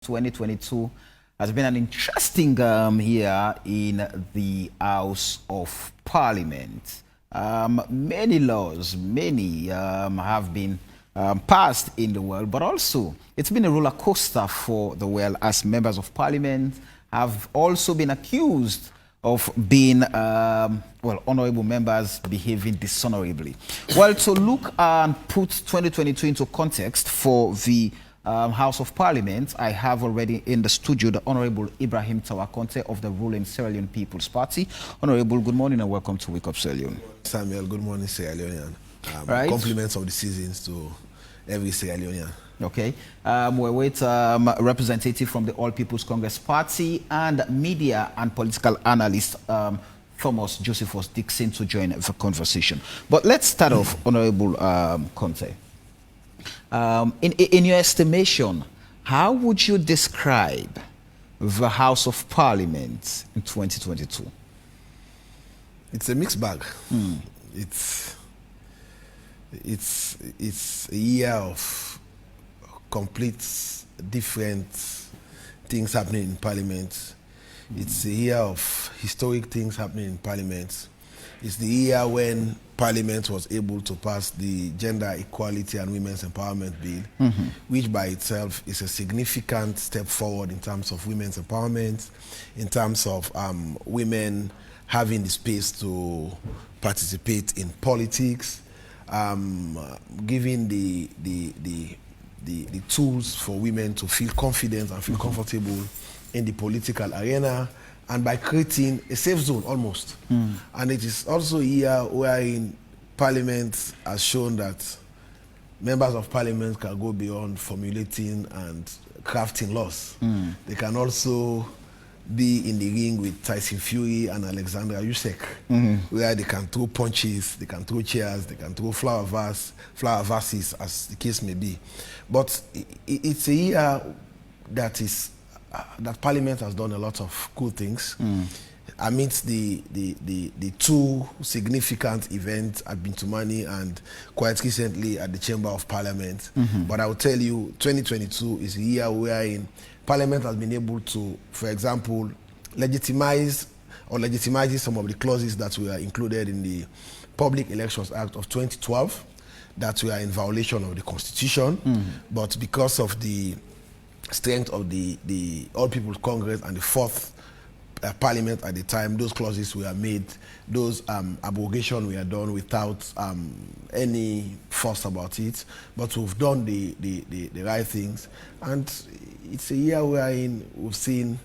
2022 has been an interesting year in the House of Parliament. Many laws, many have been passed in the world, but also it's been a roller coaster for the world, as members of Parliament have also been accused of being, honorable members behaving dishonorably. Well, to look and put 2022 into context for the House of Parliament, I have already in the studio the Honorable Hon Tawa Conteh of the ruling Sierra Leone People's Party. Honorable, good morning and welcome to Wake Up Sierra Leone. Samuel, good morning, Sierra Leonean. Right. Compliments of the seasons to every Sierra Leonean. Okay. We're with representative from the All People's Congress Party and media and political analyst Thomas Josephus Dixon to join the conversation. But let's start off, Honorable Conteh. In your estimation, how would you describe the House of Parliament in 2022? It's a mixed bag. It's a year of complete different things happening in Parliament. It's a year of historic things happening in Parliament. It's the year when Parliament was able to pass the Gender Equality and Women's Empowerment Bill, which by itself is a significant step forward in terms of women's empowerment, in terms of women having the space to participate in politics, giving the tools for women to feel confident and feel comfortable in the political arena, and by creating a safe zone almost. And it is also a year wherein Parliament has shown that members of Parliament can go beyond formulating and crafting laws. They can also be in the ring with Tyson Fury and Alexandra Usyk, where they can throw punches, they can throw chairs, they can throw flower vases, as the case may be. But it's a year that is that Parliament has done a lot of good things. Amidst the two significant events at Bintumani and quite recently at the Chamber of Parliament. But I will tell you, 2022 is a year wherein Parliament has been able to, for example, legitimizes some of the clauses that were included in the Public Elections Act of 2012 that were in violation of the Constitution. But because of the strength of the All People's Congress and the fourth Parliament at the time, those clauses were made, those abrogation were done without any fuss about it. But we've done the right things, and it's a year wherein we've seen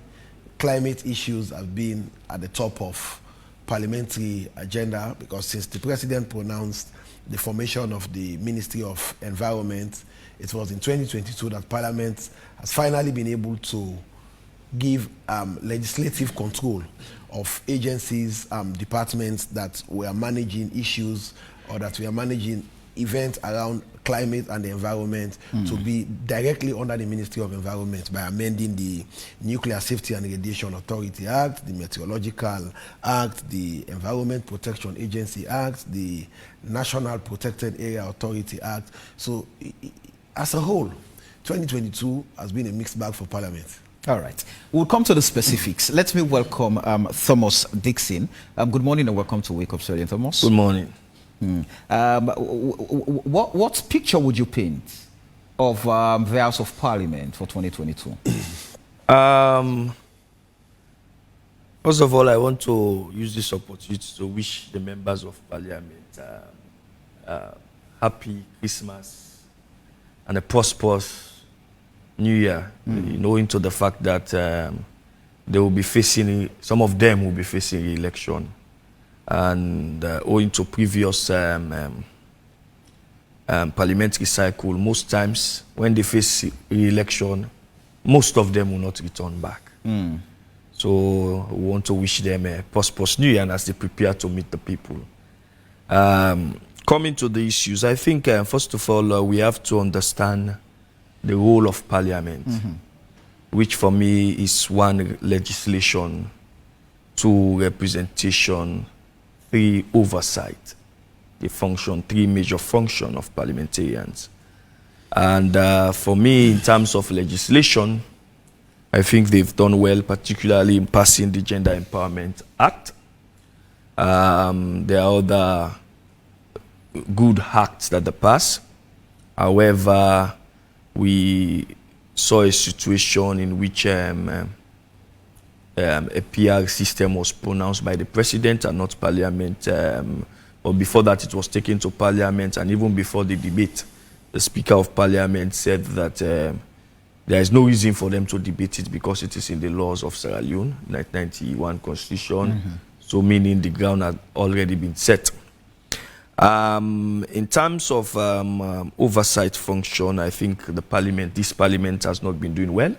climate issues have been at the top of parliamentary agenda, because since the President pronounced the formation of the Ministry of Environment, it was in 2022 that Parliament has finally been able to give legislative control of agencies, departments that were managing issues or that were managing events around climate and the environment to be directly under the Ministry of Environment by amending the Nuclear Safety and Radiation Authority Act, the Meteorological Act, the Environment Protection Agency Act, the National Protected Area Authority Act. So as a whole, 2022 has been a mixed bag for Parliament. All right. We'll come to the specifics. Let me welcome Thomas Dixon. Good morning and welcome to Wake Up Sierra Leone, Thomas. Good morning. What picture would you paint of the House of Parliament for 2022? First of all, I want to use this opportunity to wish the members of Parliament happy Christmas and a prosperous New Year, knowing to the fact that they will be facing, some of them will be facing re-election. And owing to previous parliamentary cycle, most times when they face re-election, most of them will not return back. So we want to wish them a prosperous New Year and as they prepare to meet the people. Coming to the issues, I think first of all, we have to understand the role of Parliament, which for me is one, legislation, two, representation, three, oversight. The function, three major functions of parliamentarians. And for me, in terms of legislation, I think they've done well, particularly in passing the Gender Empowerment Act. There are other good acts that they pass. However, we saw a situation in which a PR system was pronounced by the president and not parliament. But before that, it was taken to parliament, and even before the debate, the Speaker of Parliament said that there is no reason for them to debate it because it is in the laws of Sierra Leone, 1991 Constitution. So meaning the ground had already been set. In terms of oversight function, I think this parliament has not been doing well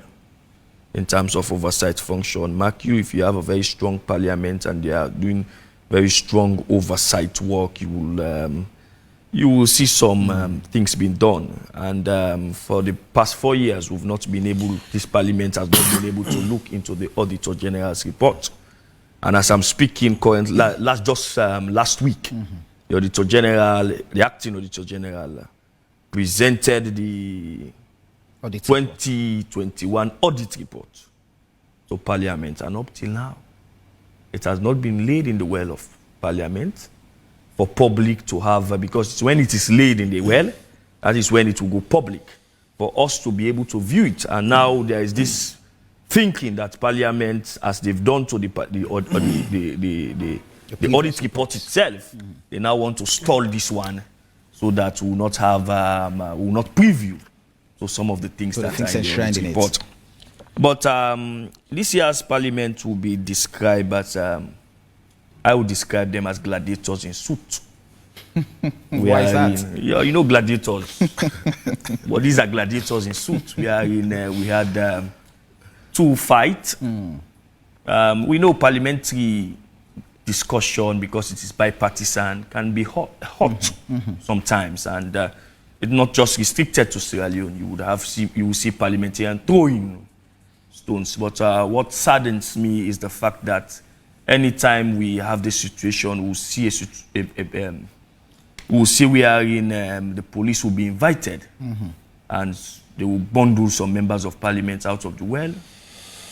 in terms of oversight function. Mark you, if you have a very strong parliament and they are doing very strong oversight work, you will see some things being done. And for the past 4 years, this parliament has not been able to look into the Auditor General's report. And as I'm speaking currently, last week, the acting Auditor General presented the 2021 audit report to Parliament, and up till now, it has not been laid in the well of Parliament for public to have, because when it is laid in the well, that is when it will go public, for us to be able to view it. And now there is this thinking that Parliament, as they've done to the audit report itself, they now want to stall this one so that we will not have, will not preview to some of the things that are in the audit report. But this year's Parliament will be described as, I would describe them as gladiators in suit. Why is that? You know gladiators. But these are gladiators in suit. We had 2 fights. We know parliamentary discussion, because it is bipartisan, can be hot sometimes, and it's not just restricted to Sierra Leone. You will see parliamentarians throwing stones. But what saddens me is the fact that anytime we have this situation, we'll see the police will be invited, and they will bundle some members of parliament out of the well.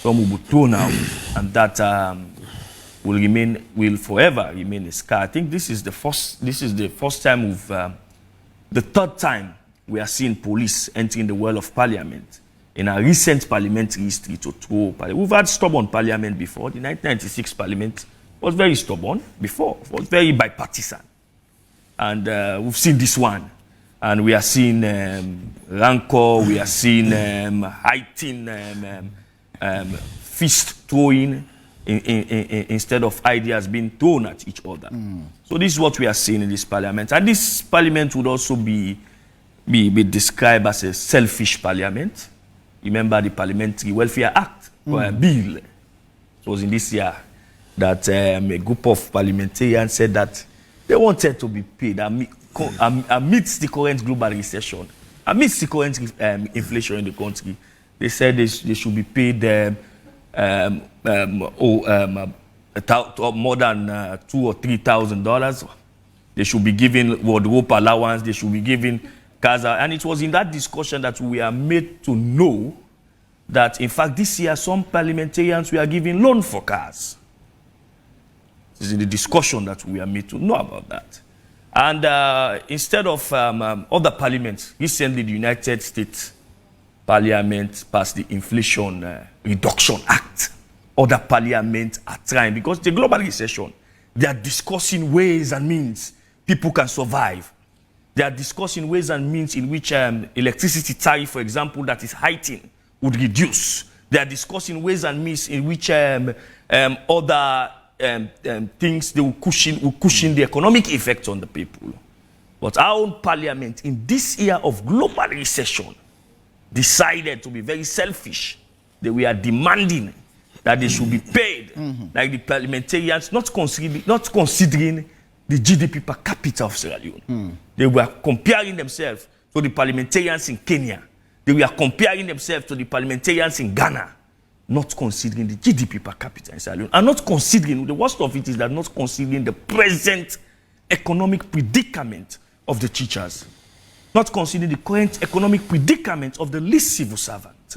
Some will be thrown out, and that will forever remain a scar. I think this is the first time the third time we are seeing police entering the well of Parliament in our recent parliamentary history to throw parliament. We've had stubborn Parliament before. The 1996 Parliament was very stubborn before. It was very bipartisan. And we've seen this one. And we are seeing rancor, we are seeing heightened fist throwing instead of ideas being thrown at each other. So this is what we are seeing in this Parliament. And this Parliament would also be described as a selfish Parliament. Remember the Parliamentary Welfare Act, or a bill. It was in this year that a group of parliamentarians said that they wanted to be paid amidst the current global recession, amidst the current inflation in the country. They said they should be paid more than $2,000 or $3,000. They should be given wardrobe allowance. They should be given cars. And it was in that discussion that we are made to know that, in fact, this year some parliamentarians were given loan for cars. This is in the discussion that we are made to know about that. And instead of other parliaments, recently the United States Parliament passed the Inflation Reduction Act. Other parliaments are trying, because the global recession, they are discussing ways and means people can survive. They are discussing ways and means in which electricity tariff, for example, that is heightened, would reduce. They are discussing ways and means in which other things they will cushion the economic effect on the people. But our own parliament, in this year of global recession, decided to be very selfish. They were demanding that they should be paid like the parliamentarians, not considering the GDP per capita of Sierra Leone. They were comparing themselves to the parliamentarians in Kenya. They were comparing themselves to the parliamentarians in Ghana, not considering the GDP per capita in Sierra Leone. And not considering, the worst of it is that not considering the present economic predicament of the teachers, not considering the current economic predicament of the least civil servant.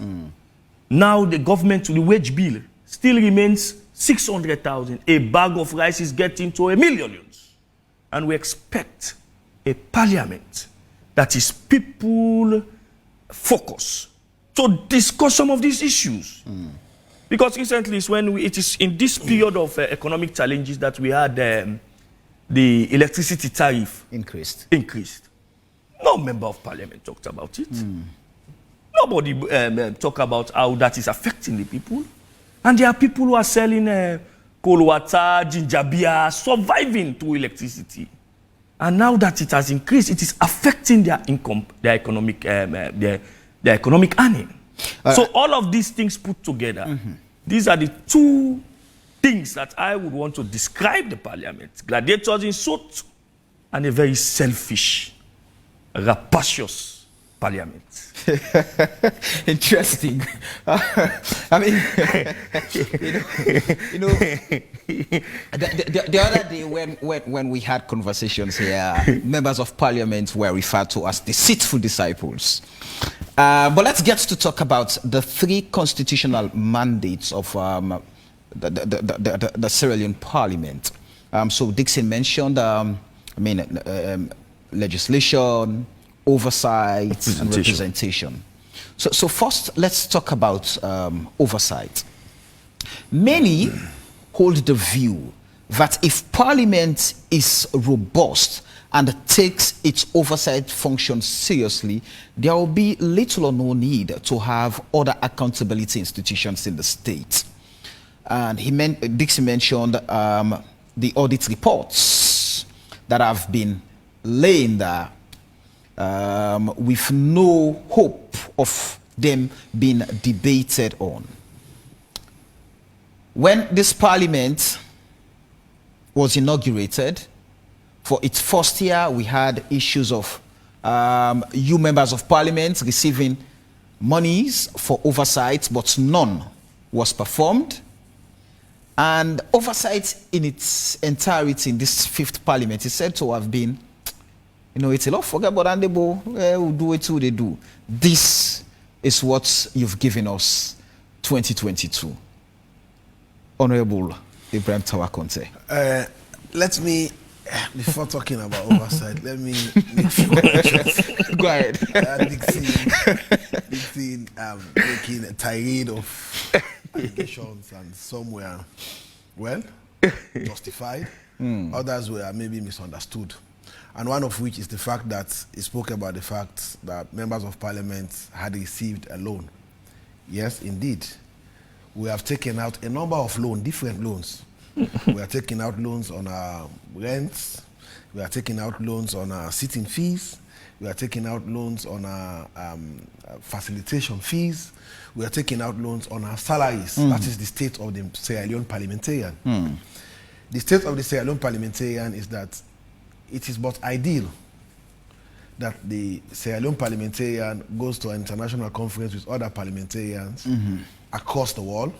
Now the government, the wage bill still remains 600,000. A bag of rice is getting to $1 million. And we expect a parliament that is people focused to discuss some of these issues. Because recently is when it is in this period of economic challenges that we had the electricity tariff increased. No member of parliament talked about it. Nobody talk about how that is affecting the people. And there are people who are selling cold water, ginger beer, surviving through electricity. And now that it has increased, it is affecting their income, their economic earning. So all of these things put together, these are the two things that I would want to describe the parliament. Gladiators in suit and a very selfish, rapacious parliament. Interesting. I mean, the other day when we had conversations here, members of parliament were referred to as deceitful disciples. But let's get to talk about the 3 constitutional mandates of the Sierra Leone Parliament. So Dixon mentioned, legislation, oversight, and representation. So first, let's talk about oversight. Many hold the view that if Parliament is robust and takes its oversight function seriously, there will be little or no need to have other accountability institutions in the state. And Dixie mentioned the audit reports that have been laying there with no hope of them being debated on. When this parliament was inaugurated, for its first year, we had issues of you members of parliament receiving monies for oversight, but none was performed. And oversight in its entirety in this 5th parliament is said to have been, it's a lot, forget about Andebo, we'll do it too, they do. This is what you've given us 2022. Honorable Ibrahim Tawa Conteh. Let me, before talking about oversight, let me make sure. Go ahead. Dixon making a tirade of allegations and some were, well, justified. Others were maybe misunderstood. And one of which is the fact that he spoke about the fact that members of parliament had received a loan. Yes, indeed. We have taken out a number of loans, different loans. We are taking out loans on our rents. We are taking out loans on our sitting fees. We are taking out loans on our facilitation fees. We are taking out loans on our salaries. That is the state of the Sierra Leone parliamentarian. The state of the Sierra Leone parliamentarian is that it is but ideal that the Sierra Leone parliamentarian goes to an international conference with other parliamentarians across the world.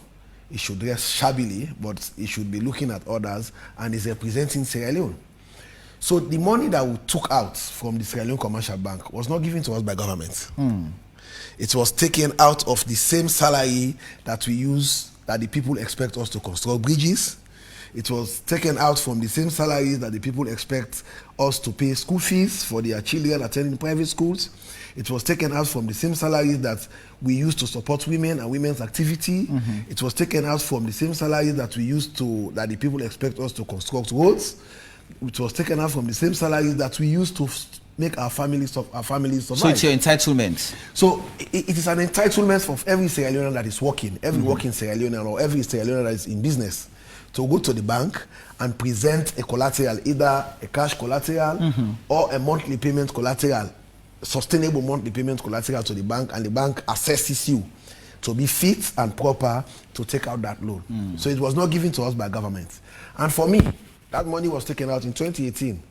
He should dress shabbily, but he should be looking at others and is representing Sierra Leone. So the money that we took out from the Sierra Leone Commercial Bank was not given to us by government. It was taken out of the same salary that we use, that the people expect us to construct bridges. It was taken out from the same salaries that the people expect us to pay school fees for their children attending private schools. It was taken out from the same salaries that we use to support women and women's activity. It was taken out from the same salaries that we use that the people expect us to construct roads. It was taken out from the same salaries that we use to make our families survive. So it's your entitlement. So it is an entitlement of every Sierra Leonean that is working, every working Sierra Leonean or every Sierra Leonean that is in business, to go to the bank and present a collateral, either a cash collateral or a monthly payment collateral, sustainable monthly payment collateral to the bank, and the bank assesses you to be fit and proper to take out that loan. So it was not given to us by government. And for me, that money was taken out in 2018.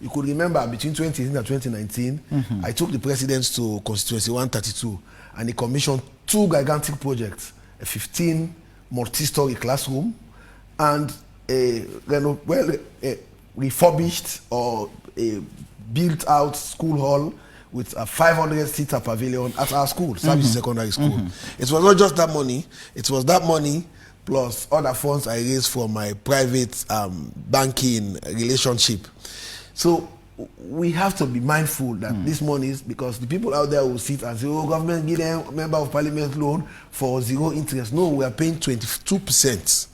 You could remember between 2018 and 2019, I took the presidents to Constituency 132 and he commissioned 2 gigantic projects, a 15 multi-story classroom and a refurbished or a built out school hall with a 500-seater pavilion at our school, Service Secondary School. It was not just that money, it was that money plus other funds I raised from my private banking relationship. So we have to be mindful that this money is, because the people out there will sit and say, oh, government give them member of parliament loan for 0 interest. No, we are paying 22%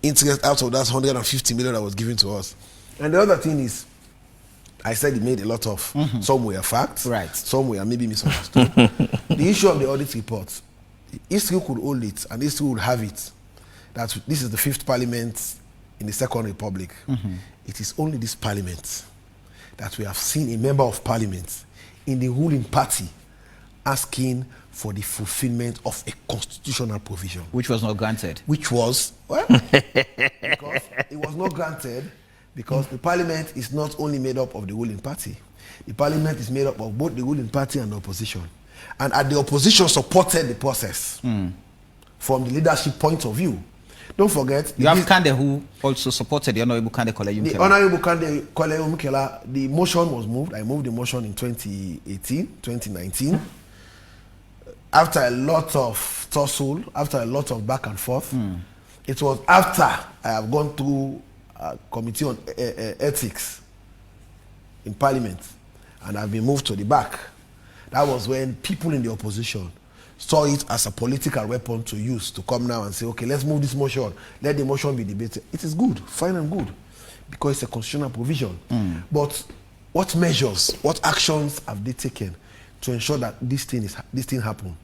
interest out of that 150 million that was given to us. And the other thing is, I said it made a lot of, some were facts, right, some were maybe misunderstood. The issue of the audit report, history could hold it and history would have it that this is the 5th parliament in the Second Republic. It is only this parliament that we have seen a member of parliament in the ruling party asking for the fulfillment of a constitutional provision. Which was not granted. Which was, well, because it was not granted because the parliament is not only made up of the ruling party. The parliament is made up of both the ruling party and the opposition. And the opposition supported the process from the leadership point of view. Don't forget, you have Conteh who also supported the Honorable Conteh Koleyum. The Honorable Conteh Koleyum, the motion was moved. I moved the motion in 2019. After a lot of tussle, after a lot of back and forth, it was after I have gone through a committee on ethics in Parliament and I've been moved to the back. That was when people in the opposition saw it as a political weapon to use to come now and say, okay, let's move this motion. Let the motion be debated. It is good, fine and good, because it's a constitutional provision. But what measures, what actions have they taken to ensure that this thing happen?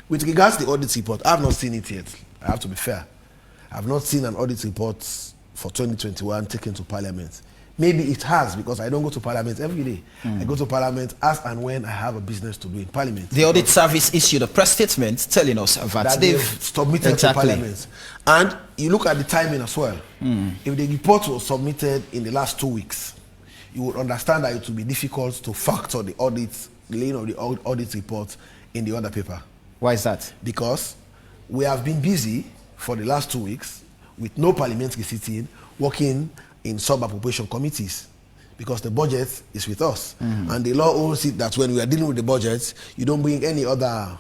With regards to the audit report, I have not seen it yet. I have to be fair. I have not seen an audit report for 2021 taken to Parliament. Maybe it has, because I don't go to Parliament every day. I go to Parliament as and when I have a business to do in Parliament. The Audit Service issued a press statement telling us that they've submitted to Parliament. And you look at the timing as well. If the report was submitted in the last 2 weeks, you would understand that it would be difficult to factor the laying of the audit report in the other paper. Why is that? Because we have been busy for the last 2 weeks with no parliamentary sitting, working in sub-appropriation committees, because the budget is with us. And the law holds it that when we are dealing with the budget, you don't bring any other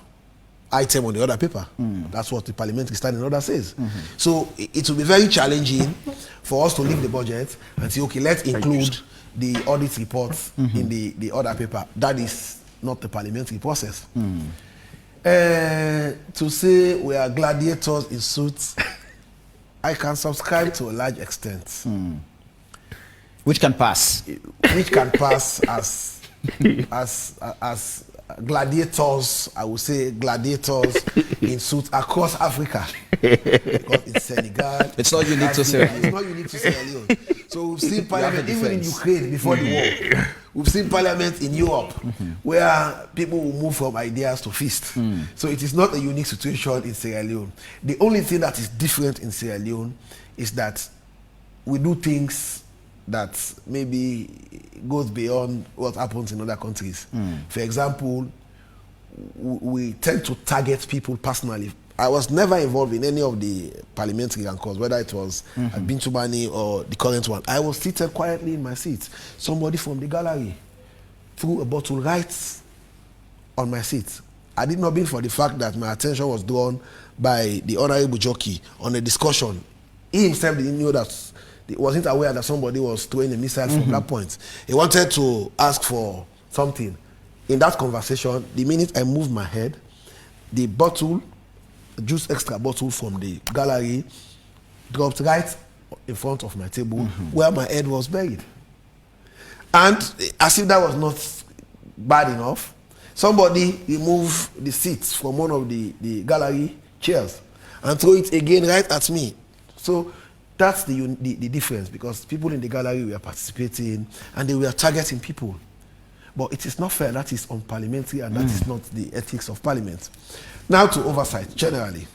item on the other paper. That's what the parliamentary standing order says. So it will be very challenging for us to leave the budget and say, okay, let's include the audit reports in the other paper. That is not the parliamentary process. To say we are gladiators in suits, I can subscribe to a large extent. Which can pass? Which can pass as gladiators, I would say gladiators in suits across Africa. Because in Senegal, it's not unique to Sierra Leone. It's not unique to Sierra Leone. So we've seen parliament even in Ukraine before the war. We've seen parliament in Europe where people will move from ideas to fist. So it is not a unique situation in Sierra Leone. The only thing that is different in Sierra Leone is that we do things that maybe goes beyond what happens in other countries. For example, we tend to target people personally. I was never involved in any of the parliamentary rancors, whether it was at Bintubani or the current one. I was seated quietly in my seat. Somebody from the gallery threw a bottle right on my seat. I did not mean for the fact that my attention was drawn by the Honorable Jockey on a discussion. He himself didn't know that, he wasn't aware that somebody was throwing a missile from that point. He wanted to ask for something. In that conversation, the minute I moved my head, the bottle, juice extra bottle from the gallery, dropped right in front of my table where my head was buried. And as if that was not bad enough, somebody removed the seats from one of the gallery chairs and threw it again right at me. So that's the difference, because people in the gallery were participating and they were targeting people. But it is not fair. That is unparliamentary, and that is not the ethics of parliament. Now to oversight, generally.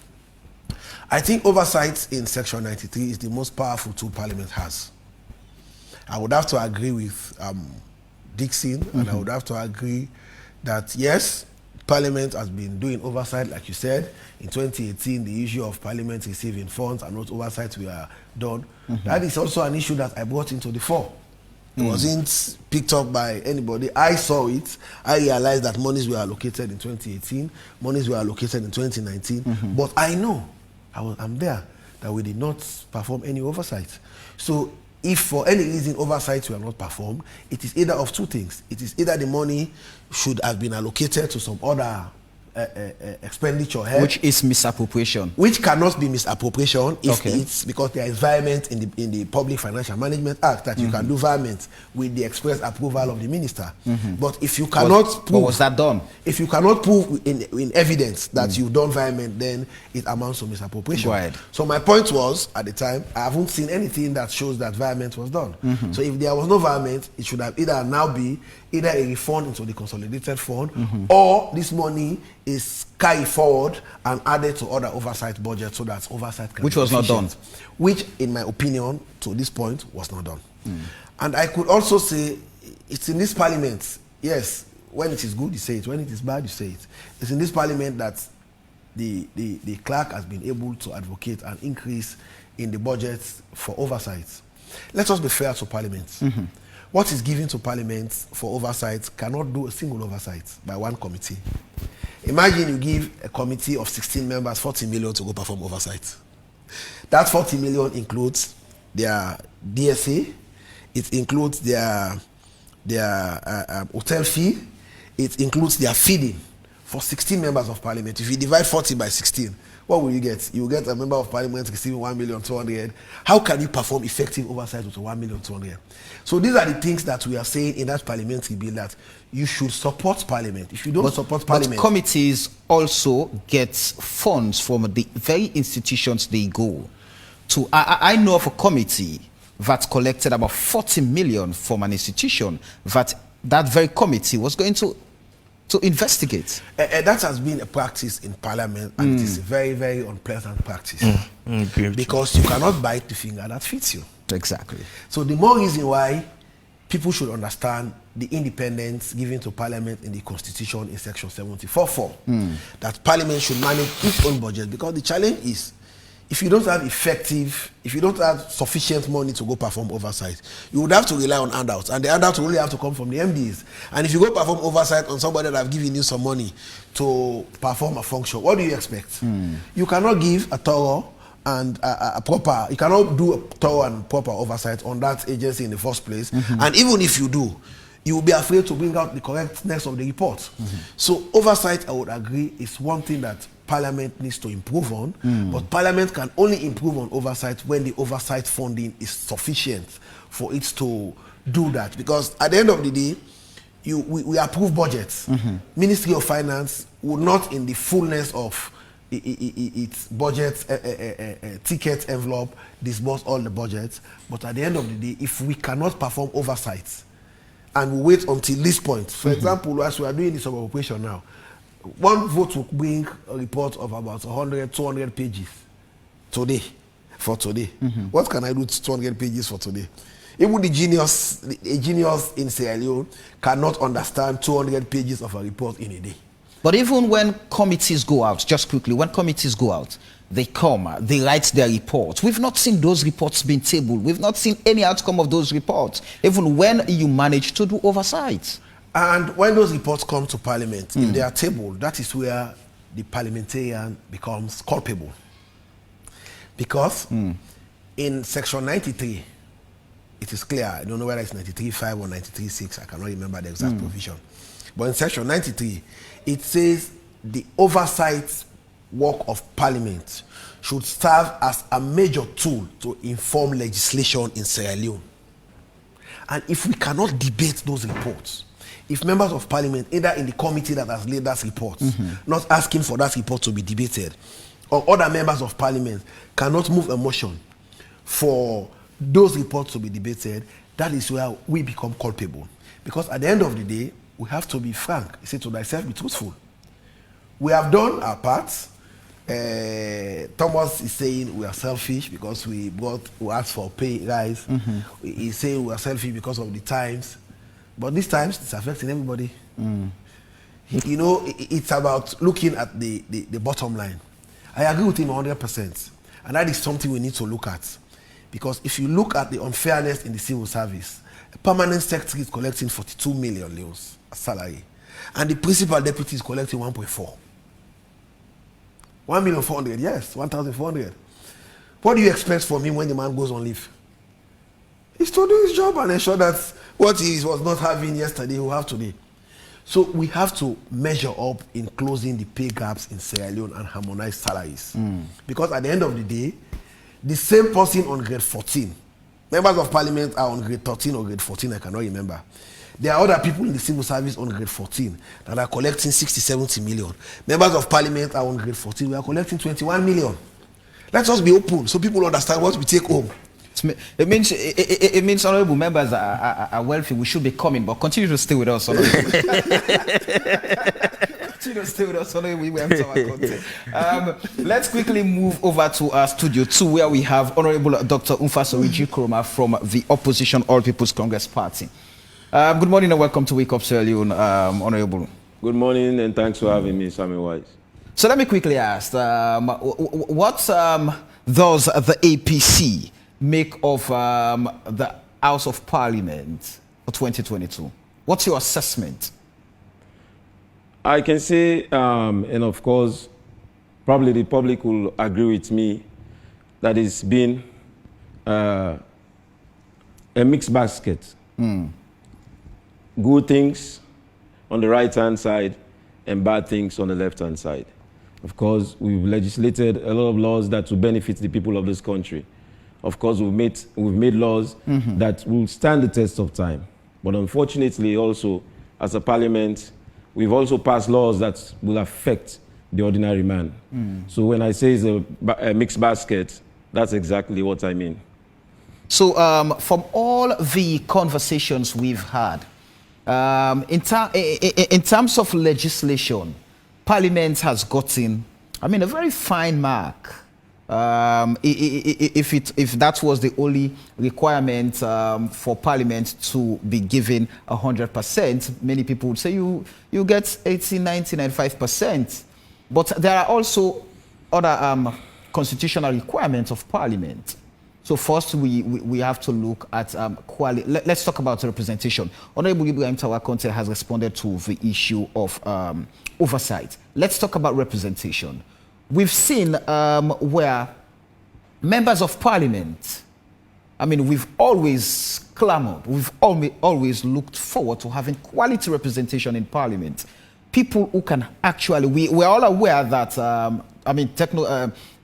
I think oversight in Section 93 is the most powerful tool Parliament has. I would have to agree with Dixon, and I would have to agree that, yes, Parliament has been doing oversight, like you said. In 2018, the issue of Parliament receiving funds and what oversight we are done. That is also an issue that I brought into the fore. It wasn't picked up by anybody. I saw it. I realized that monies were allocated in 2018, monies were allocated in 2019. But I know, I'm there, that we did not perform any oversight. So if for any reason oversight were not performed, it is either of two things. It is either the money should have been allocated to some other expenditure head, which is misappropriation, which cannot be misappropriation if Okay. it's because there is violence in the Public Financial Management Act that you can do violence with the express approval of the minister. But if you cannot prove, was that done? if you cannot prove in evidence that you've done violence, then it amounts to misappropriation. Go ahead. So my point was, at the time, I haven't seen anything that shows that violence was done. So if there was no violence, it should have either now be either a refund into the consolidated fund, or this money is carried forward and added to other oversight budgets so that oversight can Which be was not efficient. done. Which, in my opinion, to this point, was not done. And I could also say, it's in this parliament, yes, when it is good, you say it. When it is bad, you say it. It's in this parliament that the clerk has been able to advocate an increase in the budget for oversight. Let us be fair to parliament. What is given to parliament for oversight cannot do a single oversight by one committee. Imagine you give a committee of 16 members 40 million to go perform oversight. That 40 million includes their DSA, it includes their hotel fee, it includes their feeding for 16 members of parliament. If you divide 40 by 16, what will you get? You will get a member of parliament receiving 1,200,000. How can you perform effective oversight with 1,200,000? So these are the things that we are saying in that parliamentary bill, that you should support parliament. If you don't support parliament, But committees also get funds from the very institutions they go to. I know of a committee that collected about 40 million from an institution that very committee was going to investigate. that has been a practice in parliament, and it is a very, very unpleasant practice. Because you cannot bite the finger that fits you. Exactly. So the more reason why people should understand the independence given to parliament in the constitution in section 74.4, that parliament should manage its own budget, because the challenge is, if you don't have sufficient money to go perform oversight, you would have to rely on handouts, and the handouts will only have to come from the MDs. And if you go perform oversight on somebody that have given you some money to perform a function, what do you expect? You cannot give a thorough and you cannot do a thorough and proper oversight on that agency in the first place. And even if you do, you will be afraid to bring out the correctness of the report. So oversight, I would agree, is one thing that Parliament needs to improve on, but Parliament can only improve on oversight when the oversight funding is sufficient for it to do that. Because at the end of the day, we approve budgets. Ministry of Finance would not, in the fullness of its budget ticket envelope, disburse all the budgets. But at the end of the day, if we cannot perform oversight and we wait until this point, for example, as we are doing this operation now, one vote will bring a report of about 100, 200 pages today, for today. What can I do to 200 pages for today? Even a genius in Sierra Leone cannot understand 200 pages of a report in a day. But even when committees go out, just quickly, when committees go out, they come, they write their reports. We've not seen those reports being tabled. We've not seen any outcome of those reports, even when you manage to do oversight. And when those reports come to Parliament, if they are tabled, that is where the parliamentarian becomes culpable. Because in section 93, it is clear, I don't know whether it's 93.5 or 93.6, I cannot remember the exact provision. But in section 93, it says the oversight work of Parliament should serve as a major tool to inform legislation in Sierra Leone. And if we cannot debate those reports, if members of Parliament, either in the committee that has laid that report, not asking for that report to be debated, or other members of Parliament cannot move a motion for those reports to be debated, that is where we become culpable. Because at the end of the day, we have to be frank. You say, to thyself, be truthful. We have done our part. Thomas is saying we are selfish because we asked for pay rise. He's saying we are selfish because of the times. But these times, it's affecting everybody. You know, it's about looking at the bottom line. I agree with him 100%. And that is something we need to look at. Because if you look at the unfairness in the civil service, permanent secretary is collecting 42 million leos as salary, and the principal deputy is collecting 1.4. 1,400,000, yes, 1,400. What do you expect from him when the man goes on leave? He's to do his job and ensure that what he was not having yesterday, he will have today. So we have to measure up in closing the pay gaps in Sierra Leone and harmonize salaries. Because at the end of the day, the same person on grade 14, members of parliament are on grade 13 or grade 14, I cannot remember. There are other people in the civil service on grade 14 that are collecting 60, 70 million. Members of parliament are on grade 14, we are collecting 21 million. Let us be open so people understand what we take home. It means honorable members are wealthy. We should be coming, but continue to stay with us. Continue to stay with us. Honorable let's quickly move over to our Studio 2, where we have Honorable Dr. Nfa Koroma from the opposition All People's Congress Party. Good morning and welcome to Wake Up Sierra Leone, Honorable. Good morning and thanks for having me, Samuel Wise. So let me quickly ask, what does the APC make of the House of Parliament for 2022? What's your assessment? I can say, and of course, probably the public will agree with me, that it's been a mixed basket. Good things on the right-hand side and bad things on the left-hand side. Of course, we've legislated a lot of laws that will benefit the people of this country. Of course, we've made laws that will stand the test of time. But unfortunately, also, as a parliament, we've also passed laws that will affect the ordinary man. So when I say it's a mixed basket, that's exactly what I mean. So from all the conversations we've had, in terms of legislation, Parliament has gotten, I mean, a very fine mark. If that was the only requirement for Parliament to be given 100%, many people would say you get 80, 90, 95%. But there are also other constitutional requirements of Parliament. So first, we have to look at quality. Let's talk about representation. Honorable Hon Tawa Conteh has responded to the issue of oversight. Let's talk about representation. We've seen where members of parliament, I mean, we've always clamored, we've always looked forward to having quality representation in parliament. People who can actually, we're all aware that, I mean,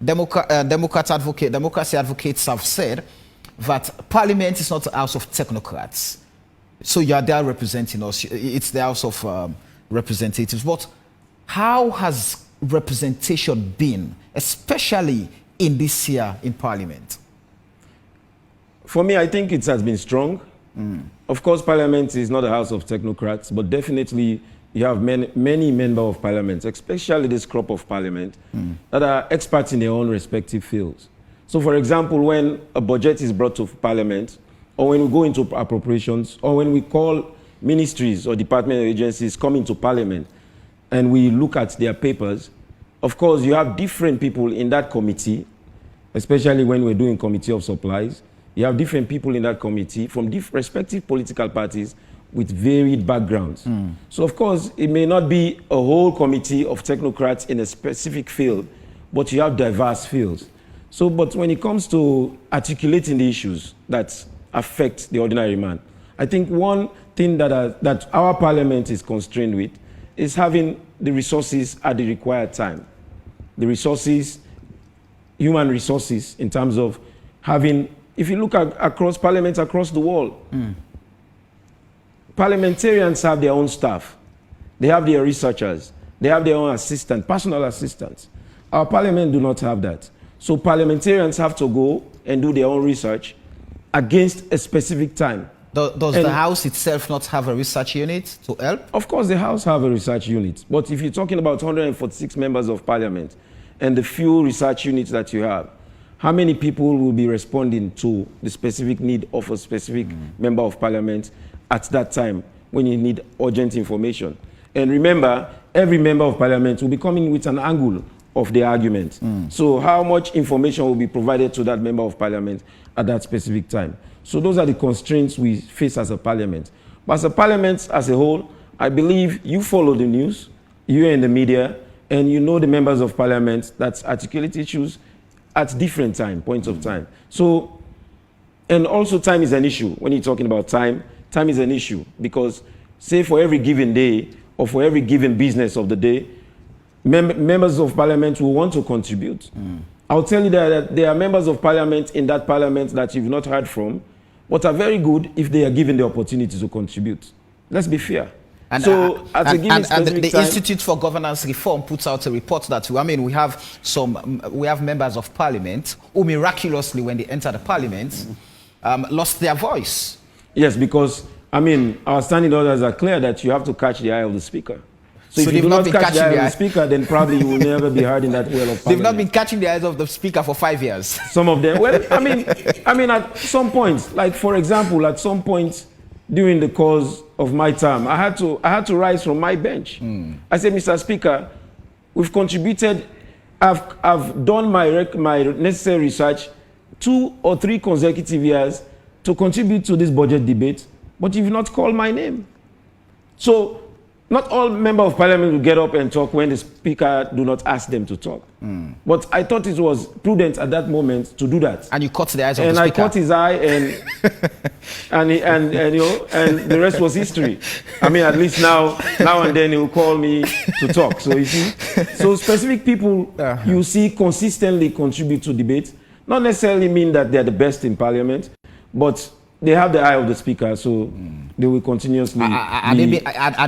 democracy advocates have said that parliament is not a house of technocrats. So you are there representing us, it's the house of representatives. But how has representation been, especially in this year in Parliament? For me, I think it has been strong. Of course, Parliament is not a house of technocrats, but definitely you have many members of Parliament, especially this crop of Parliament, that are experts in their own respective fields. So, for example, when a budget is brought to Parliament, or when we go into appropriations, or when we call ministries or department agencies coming to Parliament, and we look at their papers, of course, you have different people in that committee, especially when we're doing committee of supplies. You have different people in that committee from respective political parties with varied backgrounds. So, of course, it may not be a whole committee of technocrats in a specific field, but you have diverse fields. So, but when it comes to articulating the issues that affect the ordinary man, I think one thing that our parliament is constrained with is having the resources at the required time. The resources, human resources, in terms of having, if you look at across parliaments across the world, parliamentarians have their own staff. They have their researchers. They have their own assistant, personal assistants. Our parliament do not have that. So parliamentarians have to go and do their own research against a specific time. Does the House itself not have a research unit to help? Of course, the House have a research unit. But if you're talking about 146 members of parliament and the few research units that you have, how many people will be responding to the specific need of a specific member of parliament at that time when you need urgent information? And remember, every member of parliament will be coming with an angle of the argument. So how much information will be provided to that member of parliament at that specific time? So those are the constraints we face as a parliament. But as a parliament as a whole, I believe you follow the news, you're in the media, and you know the members of parliament that articulate issues at different points of time. So, and also time is an issue. When you're talking about time is an issue because say for every given day or for every given business of the day, members of parliament will want to contribute. I'll tell you that there are members of parliament in that parliament that you've not heard from, but are very good if they are given the opportunity to contribute. Let's be fair. And, so, the Institute for Governance Reform puts out a report that we have members of parliament who miraculously, when they enter the parliament, lost their voice. Yes, because our standing orders are clear that you have to catch the eye of the speaker. So if you do not catch the eye of the speaker, then probably you will never be heard in that well of parliament. They've not been catching the eyes of the speaker for 5 years. Some of them. Well, at some point, like for example, at some point during the course of my term, I had to rise from my bench. I said, Mr. Speaker, we've contributed. I've done my necessary research 2 or 3 consecutive years to contribute to this budget debate, but you've not called my name. So not all members of parliament will get up and talk when the speaker do not ask them to talk. But I thought it was prudent at that moment to do that. And you caught the eyes of the speaker. And I caught his eye, and the rest was history. At least now and then he will call me to talk. So you see, so specific people you see consistently contribute to debate, not necessarily mean that they're the best in parliament, but they have the eye of the speaker, so they will continuously. Are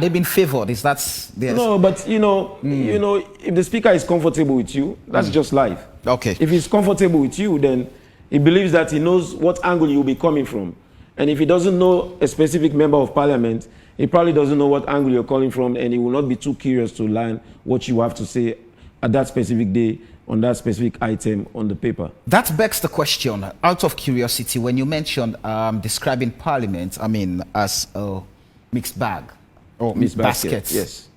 they being favored? Is that no? But if the speaker is comfortable with you, that's just life. Okay. If he's comfortable with you, then he believes that he knows what angle you'll be coming from, and if he doesn't know a specific member of parliament, he probably doesn't know what angle you're calling from, and he will not be too curious to learn what you have to say at that specific day on that specific item on the paper. That begs the question, out of curiosity, when you mentioned describing parliament, as a mixed bag or mixed basket. Yes.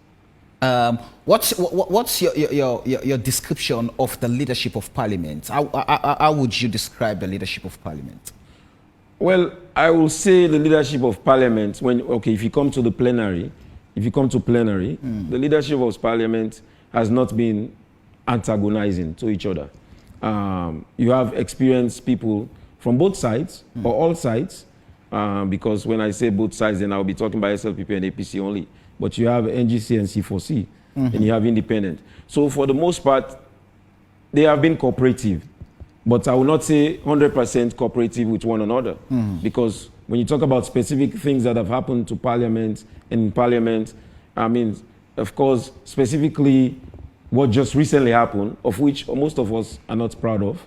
What's your description of the leadership of parliament? How would you describe the leadership of parliament? Well, I will say the leadership of parliament if you come to plenary, the leadership of parliament has not been antagonizing to each other. You have experienced people from both sides or all sides, because when I say both sides, then I'll be talking about SLPP and APC only. But you have NGC and C4C, and you have independent. So for the most part, they have been cooperative. But I will not say 100% cooperative with one another, because when you talk about specific things that have happened to parliament and in parliament, of course, specifically what just recently happened, of which most of us are not proud of,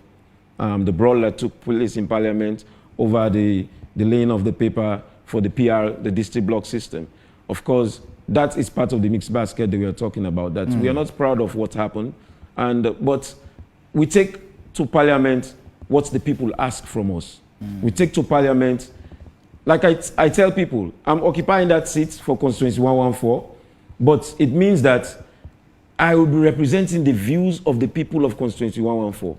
the brawl that took place in parliament over the laying of the paper for the PR, the district block system. Of course, that is part of the mixed basket that we are talking about, that we are not proud of what happened, but we take to parliament what the people ask from us. We take to parliament, like I tell people, I'm occupying that seat for constituency 114, but it means that I will be representing the views of the people of constituency 114.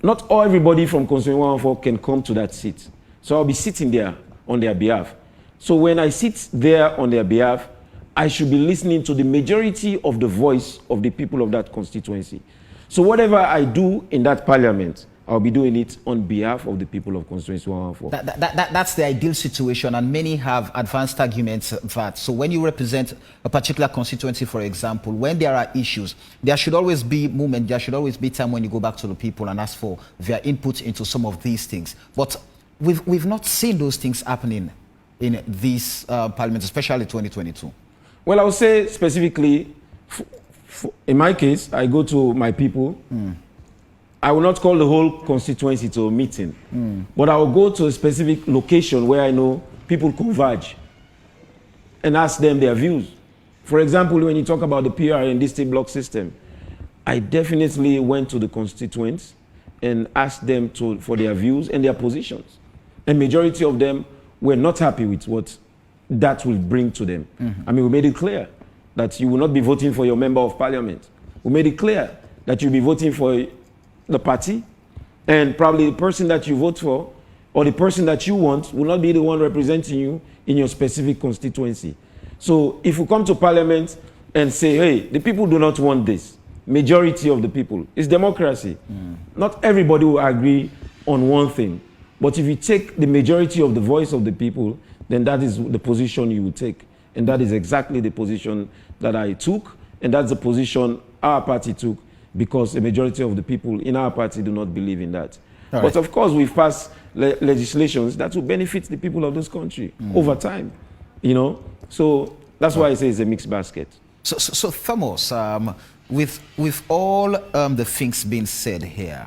Not everybody from constituency 114 can come to that seat. So I'll be sitting there on their behalf. So when I sit there on their behalf, I should be listening to the majority of the voice of the people of that constituency. So whatever I do in that parliament, I'll be doing it on behalf of the people of constituency 114. That's the ideal situation, and many have advanced arguments that. So when you represent a particular constituency, for example, when there are issues, there should always be movement, there should always be time when you go back to the people and ask for their input into some of these things. But we've not seen those things happening in this parliament, especially 2022. Well, I would say specifically, in my case, I go to my people. I will not call the whole constituency to a meeting, but I will go to a specific location where I know people converge and ask them their views. For example, when you talk about the PR and district block system, I definitely went to the constituents and asked them for their views and their positions. And majority of them were not happy with what that will bring to them. We made it clear that you will not be voting for your member of parliament. We made it clear that you'll be voting for the party, and probably the person that you vote for or the person that you want will not be the one representing you in your specific constituency. So if you come to parliament and say, hey, the people do not want this, majority of the people, it's democracy. Not everybody will agree on one thing. But if you take the majority of the voice of the people, then that is the position you will take. And that is exactly the position that I took. And that's the position our party took, because the majority of the people in our party do not believe in that. All but right. of course, we've passed legislations that will benefit the people of this country over time. You know, so that's why I say it's a mixed basket. So Thomas, with all the things being said here,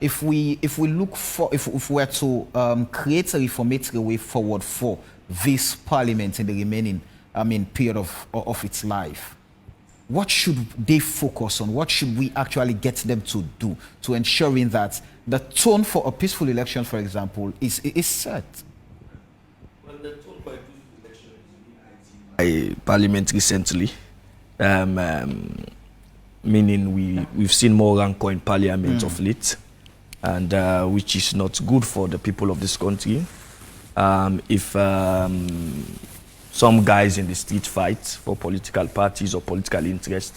if we look for, if we were to create a reformatory way forward for this parliament in the remaining, period of its life, what should they focus on? What should we actually get them to do to ensuring that the tone for a peaceful election, for example, is set? Well, the tone for a peaceful election is being by Parliament recently, meaning we've seen more rancor in Parliament of late, and which is not good for the people of this country. If some guys in the street fight for political parties or political interest,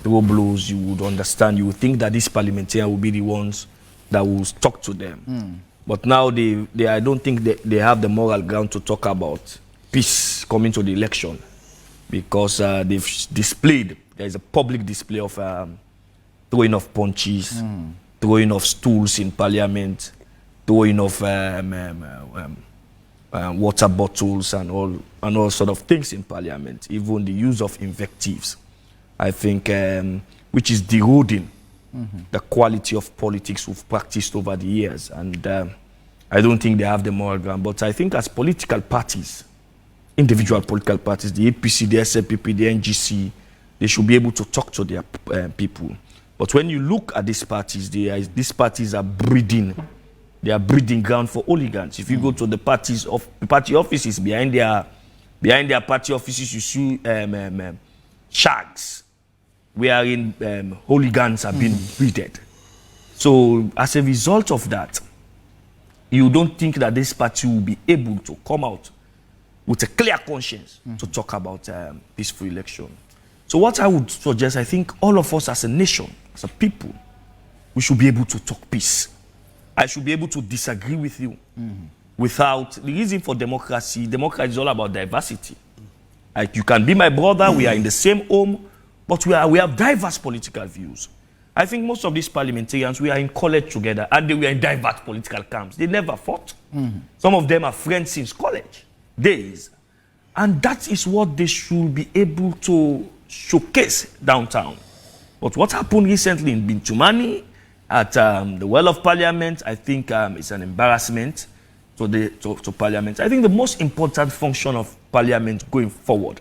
throw blows, you would understand, you would think that these parliamentarians will be the ones that will talk to them. But now I don't think they have the moral ground to talk about peace coming to the election, because they've displayed, there is a public display of throwing of punches, throwing of stools in parliament, throwing of water bottles and all sort of things in parliament, even the use of invectives, I think, which is eroding the quality of politics we've practiced over the years. And I don't think they have the moral ground. But I think as political parties, individual political parties, the APC, the SLPP, the NGC, they should be able to talk to their people. But when you look at these parties, these parties are breeding. They are breeding ground for hooligans. If you go to the party offices, behind their party offices, you see shags wherein hooligans are being breeded. So as a result of that, you don't think that this party will be able to come out with a clear conscience to talk about peaceful election. So what I would suggest, I think all of us as a nation, as a people, we should be able to talk peace. I should be able to disagree with you without the reason for democracy. Democracy is all about diversity. Like, you can be my brother, we are in the same home, but we have diverse political views. I think most of these parliamentarians, we are in college together, and we are in diverse political camps. They never fought. Some of them are friends since college days. And that is what they should be able to showcase downtown. But what happened recently in Bintumani, at the Well of Parliament, I think it's an embarrassment to Parliament. I think the most important function of Parliament going forward,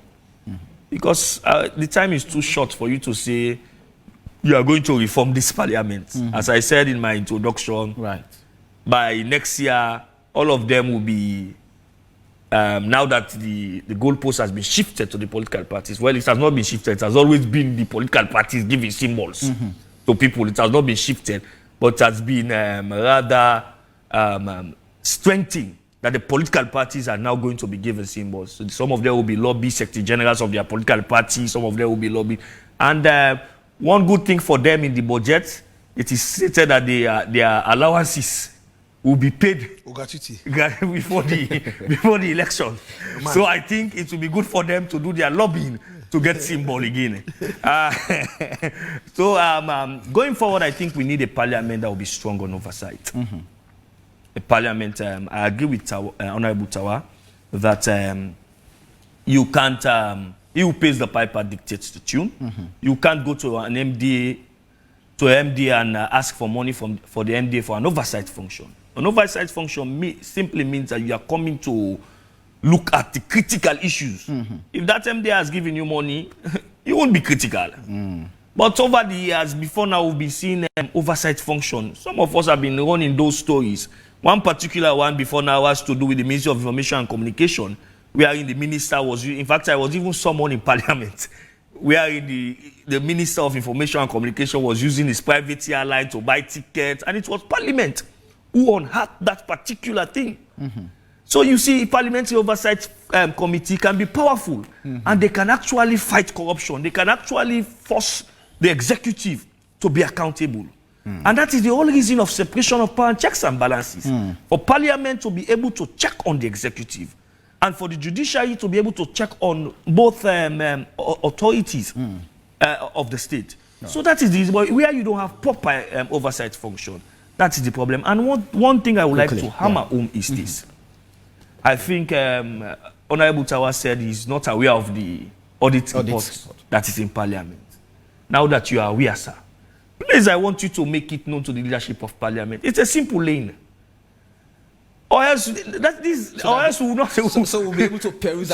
because the time is too short for you to say you are going to reform this Parliament. As I said in my introduction, by next year, all of them will be, now that the goalpost has been shifted to the political parties. Well, it has not been shifted. It has always been the political parties giving symbols to people. It has not been shifted, but it has been rather strengthened that the political parties are now going to be given symbols. So some of them will be lobby secretary generals of their political parties. Some of them will be lobby. And one good thing for them in the budget, it is stated that their allowances will be paid before the election. So I think it will be good for them to do their lobbying to get symbol again. So going forward, I think we need a parliament that will be strong on oversight. A parliament, I agree with Honorable Tawa that you can't, he who pays the piper dictates the tune. You can't go to an MDA, and ask for money for the MDA for an oversight function. An oversight function simply means that you are coming to look at the critical issues. If that MDA has given you money, you won't be critical. But over the years, before now, we've been seeing oversight function. Some of us have been running those stories. One particular one before now has to do with the Ministry of Information and Communication, wherein the minister was, in fact, I was even someone in Parliament, wherein the Minister of Information and Communication was using his private airline to buy tickets, and it was Parliament who had that particular thing. So you see, Parliamentary Oversight Committee can be powerful, and they can actually fight corruption. They can actually force the executive to be accountable. And that is the whole reason of separation of power and checks and balances. For Parliament to be able to check on the executive, and for the judiciary to be able to check on both authorities of the state. So that is the reason where you don't have proper oversight function. That is the problem. And one thing I would like to hammer home is this. I think Honorable Tawa said he's not aware of the audit report that is in Parliament. Now that you are aware, sir, please, I want you to make it known to the leadership of Parliament. It's a simple lane. Or else, we'll not. So we'll be able to peruse.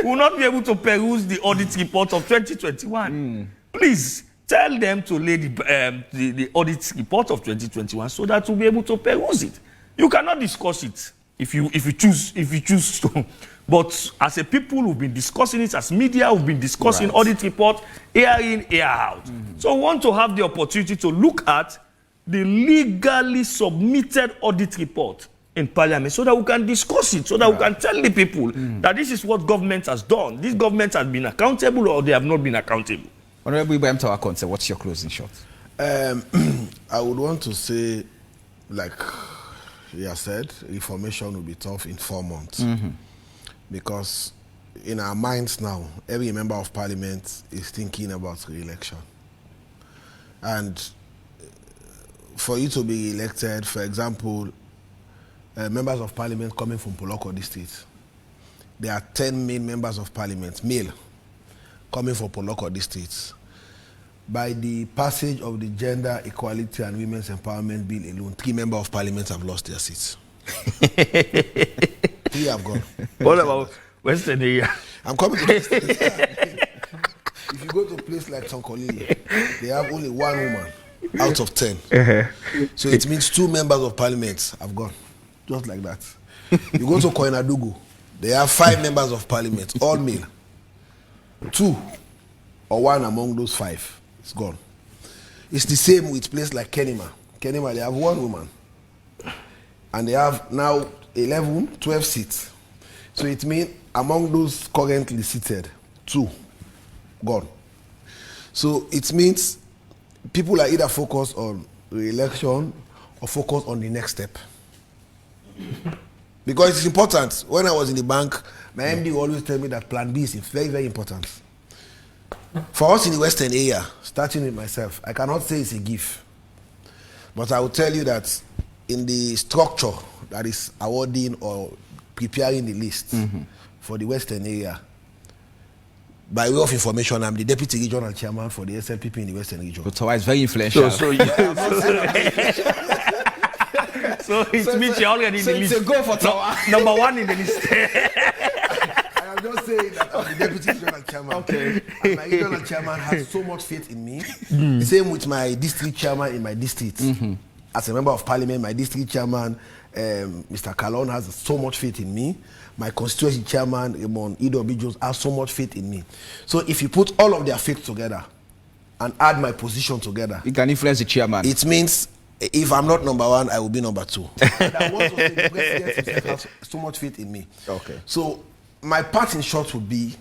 We'll not be able to peruse the audit report of 2021. Please tell them to lay the audit report of 2021 so that we'll be able to peruse it. You cannot discuss it if you choose to. But as a people who've been discussing it, as media who've been discussing audit report, year in, year out. So we want to have the opportunity to look at the legally submitted audit report in Parliament so that we can discuss it, so that we can tell the people that this is what government has done. This government has been accountable or they have not been accountable. Honorable Hon Tawa Conteh, what's your closing shot? I would want to say, like you have said, reformation will be tough in 4 months. Because in our minds now, every member of Parliament is thinking about re-election. And for you to be elected, for example, members of Parliament coming from Poloko district, there are 10 main members of Parliament, male, coming from Poloko districts. By the passage of the Gender Equality and Women's Empowerment Bill alone, 3 members of Parliament have lost their seats. 3 have gone. What about Western area? I'm coming to Western area. If you go to a place like Tonkolili, they have only 1 woman out of 10. So it means 2 members of Parliament have gone. Just like that. You go to Koinadugu, they have 5 members of Parliament, all male. 2 or 1 among those 5 is gone. It's the same with places like Kenema. Kenema, they have 1 woman. And they have now 11, 12 seats. So it means among those currently seated, 2 gone. So it means people are either focused on re-election or focused on the next step. Because it's important. When I was in the bank, my MD would always tell me that plan B is very, very important. For us in the Western area, starting with myself, I cannot say it's a gift. But I will tell you that in the structure that is awarding or preparing the list for the Western area, by way of information, I'm the Deputy Regional Chairman for the SLPP in the Western region. But Tawa is very influential. So it means you're already in the list. It's a go for Tawa. Number 1 in the list. I am just saying that I'm the Deputy Regional Chairman. Okay. And my Regional Chairman has so much faith in me. Same with my District Chairman in my district. As a Member of Parliament, my District Chairman, Mr. Kalon, has so much faith in me. My constituency chairman, Ramon Ido, has so much faith in me. So if you put all of their faith together and add my position together, you can influence the chairman. It means if I'm not number 1, I will be number 2. And I want to say the president has so much faith in me. Okay. So my part in short would be,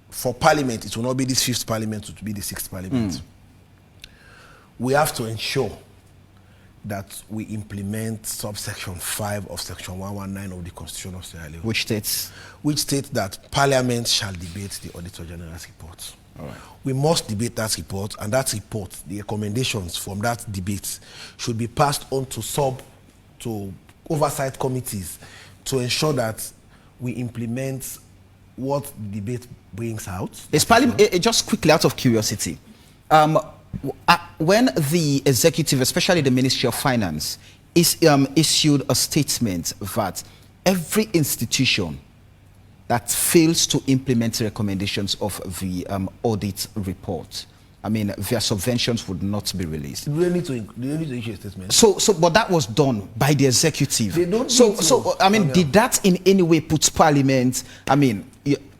for Parliament, it will not be this 5th Parliament, it will be the 6th Parliament. We have to ensure that we implement subsection 5 of section 119 of the Constitution of Sierra Leone. Which states? Which states that Parliament shall debate the Auditor General's report. All right. We must debate that report, and that report, the recommendations from that debate, should be passed on to oversight committees to ensure that we implement what the debate brings out. Just quickly, out of curiosity, when the executive, especially the Ministry of Finance, issued a statement that every institution that fails to implement the recommendations of the audit report, I mean, their subventions would not be released. Do they need to issue a statement? But that was done by the executive. They don't I mean, did that in any way put Parliament, I mean,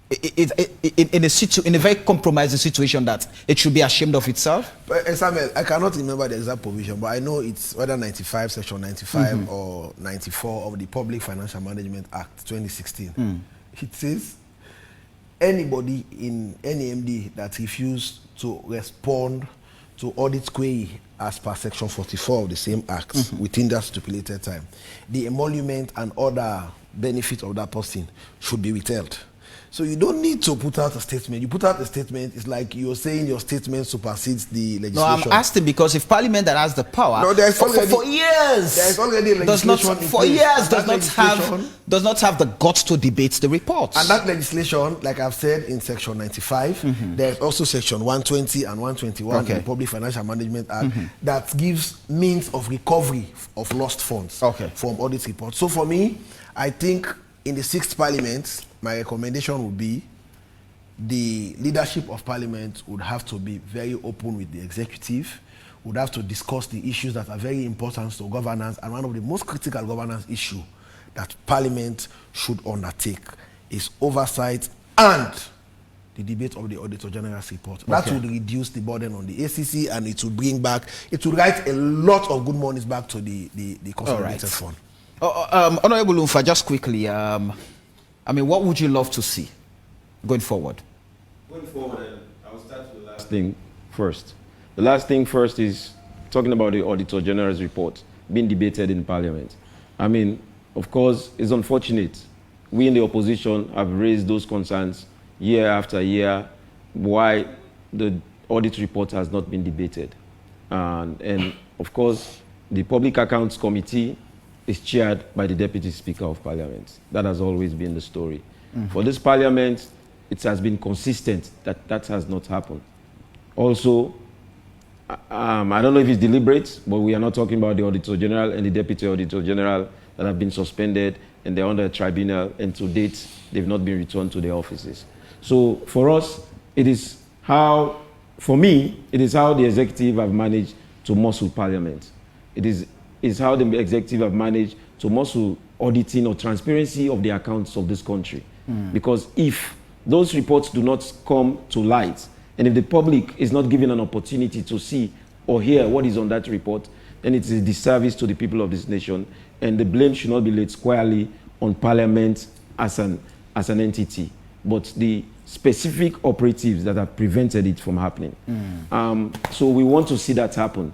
in a very compromising situation that it should be ashamed of itself? Samuel, I cannot remember the exact provision, but I know it's whether 95, section 95 or 94 of the Public Financial Management Act 2016. It says anybody in any MD that refused to respond to audit query as per section 44 of the same act within that stipulated time, the emolument and other benefit of that person should be withheld. So you don't need to put out a statement. You put out a statement, it's like you're saying your statement supersedes the legislation. No, I'm asking because if Parliament that has the power no, there's already, for years there's already legislation does not have the guts to debate the report. And that legislation, like I've said in section 95, there's also section 120 and 121 in the Public Financial Management Act that gives means of recovery of lost funds from audit reports. So for me, I think in the 6th Parliament, my recommendation would be the leadership of Parliament would have to be very open with the executive, would have to discuss the issues that are very important to governance, and one of the most critical governance issues that Parliament should undertake is oversight and the debate of the Auditor General's report. That would reduce the burden on the ACC, and it would bring back, it would write a lot of good monies back to the consolidated fund. Honorable Nfa, just quickly, I mean, what would you love to see going forward? Going forward, I'll start with the last thing first. The last thing first is talking about the Auditor General's report being debated in Parliament. I mean, of course, it's unfortunate. We in the opposition have raised those concerns year after year, why the audit report has not been debated. And of course, the Public Accounts Committee is chaired by the Deputy Speaker of Parliament. That has always been the story. For this Parliament, it has been consistent that that has not happened. Also, I don't know if it's deliberate, but we are not talking about the Auditor General and the Deputy Auditor General that have been suspended and they're under a tribunal, and to date, they've not been returned to their offices. So for us, it is how, for me, it is how the executive have managed to muscle Parliament. It is how the executive have managed to muscle auditing or transparency of the accounts of this country. Because if those reports do not come to light, and if the public is not given an opportunity to see or hear what is on that report, then it is a disservice to the people of this nation, and the blame should not be laid squarely on Parliament as an entity, but the specific operatives that have prevented it from happening. So we want to see that happen.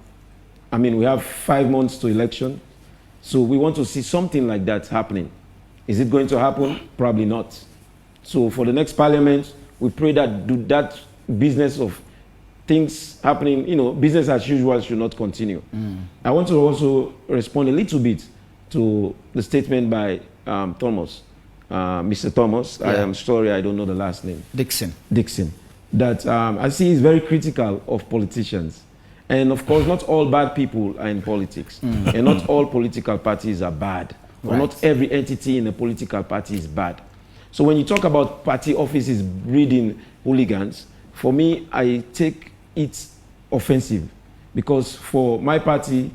I mean, we have 5 months to election, so we want to see something like that happening. Is it going to happen? Probably not. So for the next Parliament, we pray that that business of things happening, you know, business as usual should not continue. I want to also respond a little bit to the statement by Thomas, Mr. Thomas. I am sorry, I don't know the last name. Dixon. That I see is very critical of politicians. And of course, not all bad people are in politics. And not all political parties are bad. Or not every entity in a political party is bad. So when you talk about party offices breeding hooligans, for me, I take it offensive. Because for my party,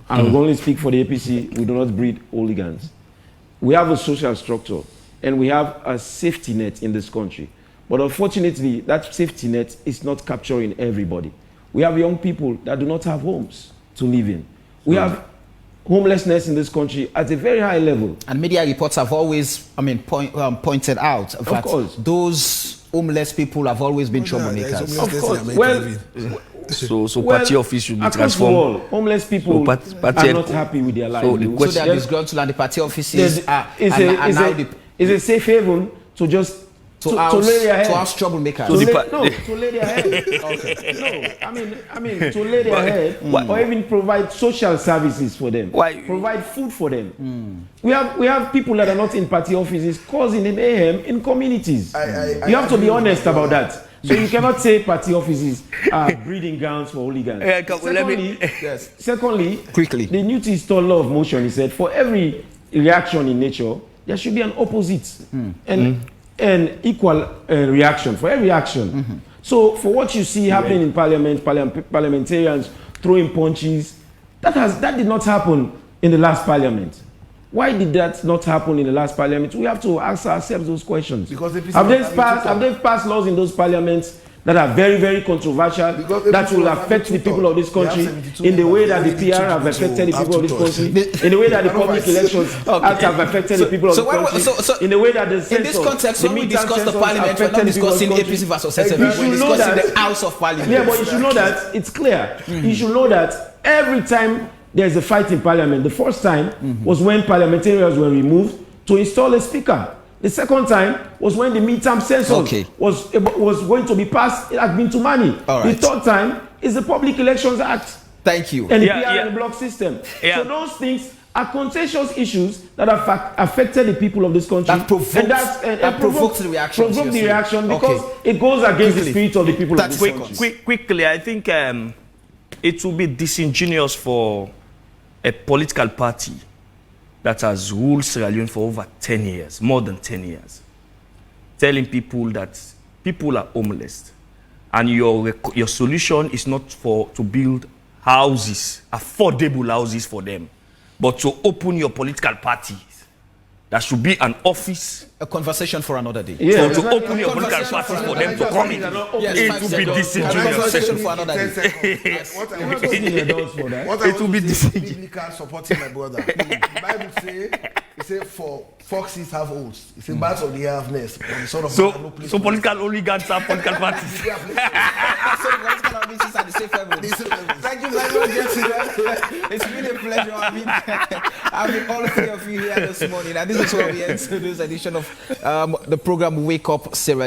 I will only speak for the APC, we do not breed hooligans. We have a social structure and we have a safety net in this country. But unfortunately, that safety net is not capturing everybody. We have young people that do not have homes to live in. We have homelessness in this country at a very high level. And media reports have always, pointed out. In fact, those homeless people have always been troublemakers. Of course. So party office should be transformed. Homeless people are not happy with their life. So they are disgruntled, and the party offices is a safe haven to just to lay their head. To house troublemakers. To lay their head. To lay their head, or even provide social services for them. Provide food for them. We have people that are not in party offices causing an mayhem in communities. You have to be honest about that. So you cannot say party offices are breeding grounds for hooligans. Secondly, quickly, the Newton law of motion, he said, for every reaction in nature, there should be an opposite and equal reaction for every action. So for what you see happening in Parliament, parliamentarians throwing punches, that did not happen in the last Parliament. Why did that not happen in the last parliament? We have to ask ourselves those questions. Because have they passed laws in those parliaments that are very, very controversial, that will affect the people of this country in the way that the PR have affected the people of this country, in the way that the public elections act have affected the people of this country, in the way that the census, in this context, when we discuss the parliament, we're not discussing APC versus SLPP, we're discussing the House of Parliament. Yeah, but you should know that it's clear. You should know that every time there's a fight in parliament, the first time was when parliamentarians were removed to install a speaker. The second time was when the midterm census was going to be passed. It had been to money. Right. The third time is the Public Elections Act. Thank you. And the PR and the block system. So those things are contentious issues that have affected the people of this country. That provoked the reaction. Provoked the reaction because it goes against the spirit of the people of this country. Quickly, I think it will be disingenuous for a political party that has ruled Sierra Leone for over 10 years, more than 10 years, telling people that people are homeless and your solution is not to build houses, affordable houses for them, but to open your political parties. There should be an office. A conversation for another day. Yeah, so to open your political parties for them to come in. It will be disingenuous. For another day. It will be disingenuous. Supporting my brother. The Bible say for foxes have holes. It's a birds of the year have nests. So political oligarchs have political parties. So political ambitions are the same level. Thank you very much, gentlemen. It's been a pleasure having all three of you here this morning. And this is where we end this edition of the program Wake Up Sierra Leone.